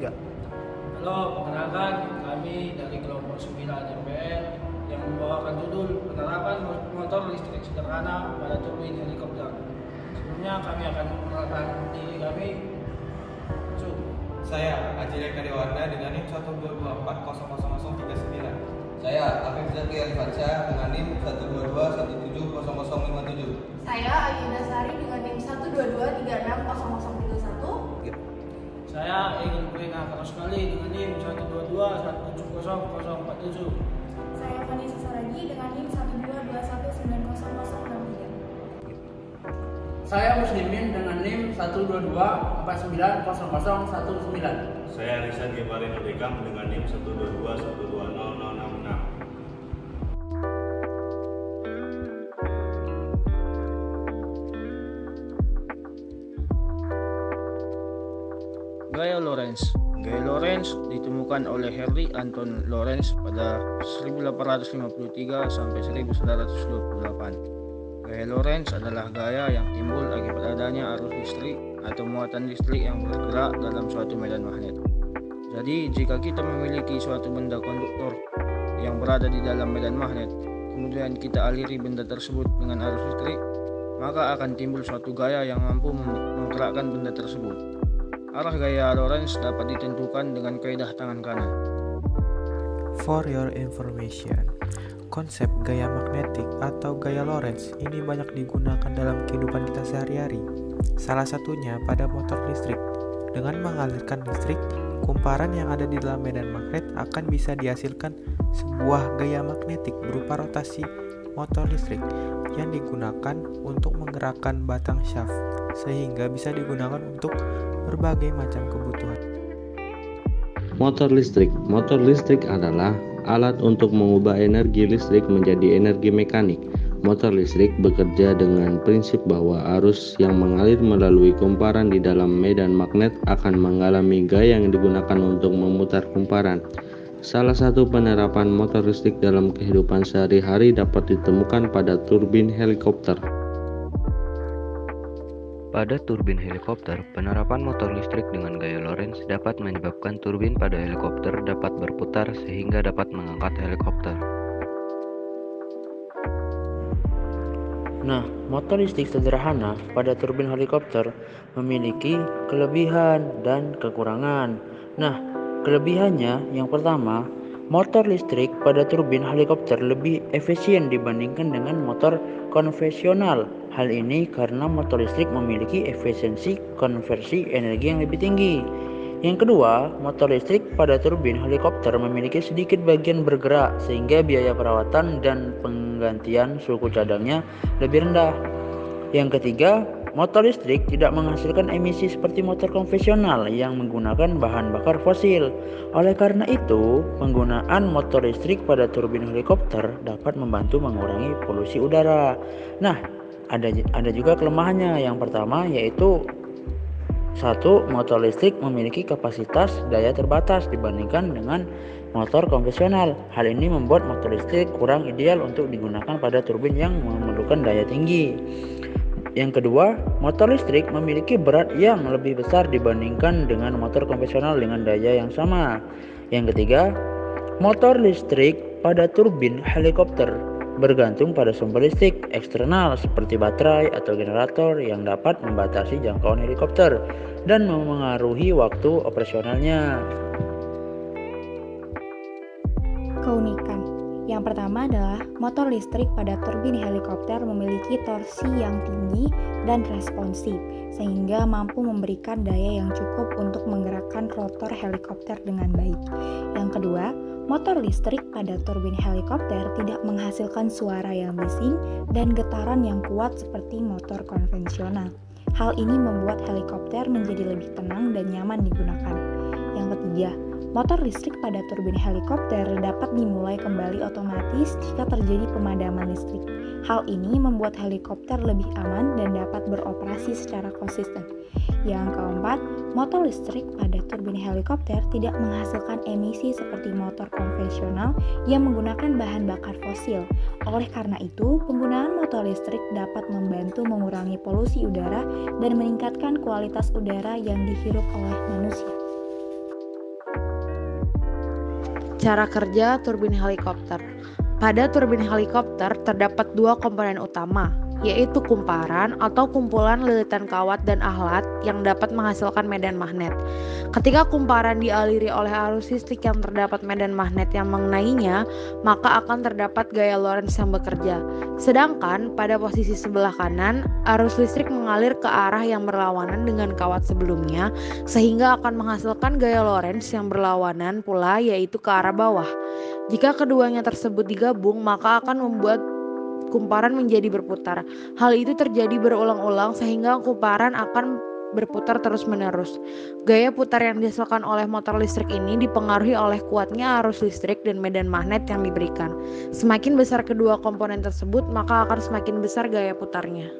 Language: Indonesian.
Ya. Halo, perkenalkan kami dari kelompok 9 RPL yang membawakan judul penerapan motor listrik sederhana pada turbin helikopter. Sebelumnya kami akan memperkenalkan diri kami. Masuk. Saya Ajire Kadewarna dengan NIM 122400039. Saya Afif Zaki Alifansyah dengan NIM 122170057. Saya Ayunda Sari dengan NIM 122360031. Saya ingin Kurina Karosmali dengan NIM 122170047. Saya Vanessa Saragi dengan NIM 122190063. Saya Muslimin dengan NIM 122490019. Saya Rizal Gibarin Odekam dengan NIM 122120066. Gaya Lorentz. Gaya Lorentz ditemukan oleh Henry Anton Lorentz pada 1853 sampai 1928. Gaya Lorentz adalah gaya yang timbul akibat adanya arus listrik atau muatan listrik yang bergerak dalam suatu medan magnet. Jadi, jika kita memiliki suatu benda konduktor yang berada di dalam medan magnet, kemudian kita aliri benda tersebut dengan arus listrik, maka akan timbul suatu gaya yang mampu menggerakkan benda tersebut. Arah gaya Lorentz dapat ditentukan dengan kaidah tangan kanan. For your information, konsep gaya magnetik atau gaya Lorentz ini banyak digunakan dalam kehidupan kita sehari-hari. Salah satunya pada motor listrik. Dengan mengalirkan listrik, kumparan yang ada di dalam medan magnet akan bisa dihasilkan sebuah gaya magnetik berupa rotasi motor listrik yang digunakan untuk menggerakkan batang shaft, sehingga bisa digunakan untuk berbagai macam kebutuhan. Motor listrik adalah alat untuk mengubah energi listrik menjadi energi mekanik. Motor listrik bekerja dengan prinsip bahwa arus yang mengalir melalui kumparan di dalam medan magnet akan mengalami gaya yang digunakan untuk memutar kumparan. Salah satu penerapan motor listrik dalam kehidupan sehari-hari dapat ditemukan pada turbin helikopter. Pada turbin helikopter, penerapan motor listrik dengan gaya Lorentz dapat menyebabkan turbin pada helikopter dapat berputar sehingga dapat mengangkat helikopter. Nah, motor listrik sederhana pada turbin helikopter memiliki kelebihan dan kekurangan. Nah, kelebihannya yang pertama, motor listrik pada turbin helikopter lebih efisien dibandingkan dengan motor konvensional. Hal ini karena motor listrik memiliki efisiensi konversi energi yang lebih tinggi. Yang kedua, motor listrik pada turbin helikopter memiliki sedikit bagian bergerak sehingga biaya perawatan dan penggantian suku cadangnya lebih rendah. Yang ketiga, motor listrik tidak menghasilkan emisi seperti motor konvensional yang menggunakan bahan bakar fosil. Oleh karena itu, penggunaan motor listrik pada turbin helikopter dapat membantu mengurangi polusi udara. Nah, ada juga kelemahannya. Yang pertama yaitu satu, motor listrik memiliki kapasitas daya terbatas dibandingkan dengan motor konvensional. Hal ini membuat motor listrik kurang ideal untuk digunakan pada turbin yang memerlukan daya tinggi. Yang kedua, motor listrik memiliki berat yang lebih besar dibandingkan dengan motor konvensional dengan daya yang sama. Yang ketiga, motor listrik pada turbin helikopter bergantung pada sumber listrik eksternal seperti baterai atau generator yang dapat membatasi jangkauan helikopter dan memengaruhi waktu operasionalnya. Keunikan. Yang pertama adalah motor listrik pada turbin helikopter memiliki torsi yang tinggi dan responsif, sehingga mampu memberikan daya yang cukup untuk menggerakkan rotor helikopter dengan baik. Yang kedua, motor listrik pada turbin helikopter tidak menghasilkan suara yang bising dan getaran yang kuat seperti motor konvensional. Hal ini membuat helikopter menjadi lebih tenang dan nyaman digunakan. Yang ketiga, motor listrik pada turbin helikopter dapat dimulai kembali otomatis jika terjadi pemadaman listrik. Hal ini membuat helikopter lebih aman dan dapat beroperasi secara konsisten. Yang keempat, motor listrik pada turbin helikopter tidak menghasilkan emisi seperti motor konvensional yang menggunakan bahan bakar fosil. Oleh karena itu, penggunaan motor listrik dapat membantu mengurangi polusi udara dan meningkatkan kualitas udara yang dihirup oleh manusia. Cara kerja turbin helikopter. Pada turbin helikopter terdapat dua komponen utama, yaitu kumparan atau kumpulan lilitan kawat dan ahlat yang dapat menghasilkan medan magnet. Ketika kumparan dialiri oleh arus listrik yang terdapat medan magnet yang mengenainya, maka akan terdapat gaya Lorentz yang bekerja. Sedangkan pada posisi sebelah kanan, arus listrik mengalir ke arah yang berlawanan dengan kawat sebelumnya, sehingga akan menghasilkan gaya Lorentz yang berlawanan pula, yaitu ke arah bawah. Jika keduanya tersebut digabung, maka akan membuat kumparan menjadi berputar. Hal itu terjadi berulang-ulang sehingga kumparan akan berputar terus-menerus. Gaya putar yang dihasilkan oleh motor listrik ini dipengaruhi oleh kuatnya arus listrik dan medan magnet yang diberikan. Semakin besar kedua komponen tersebut, maka akan semakin besar gaya putarnya.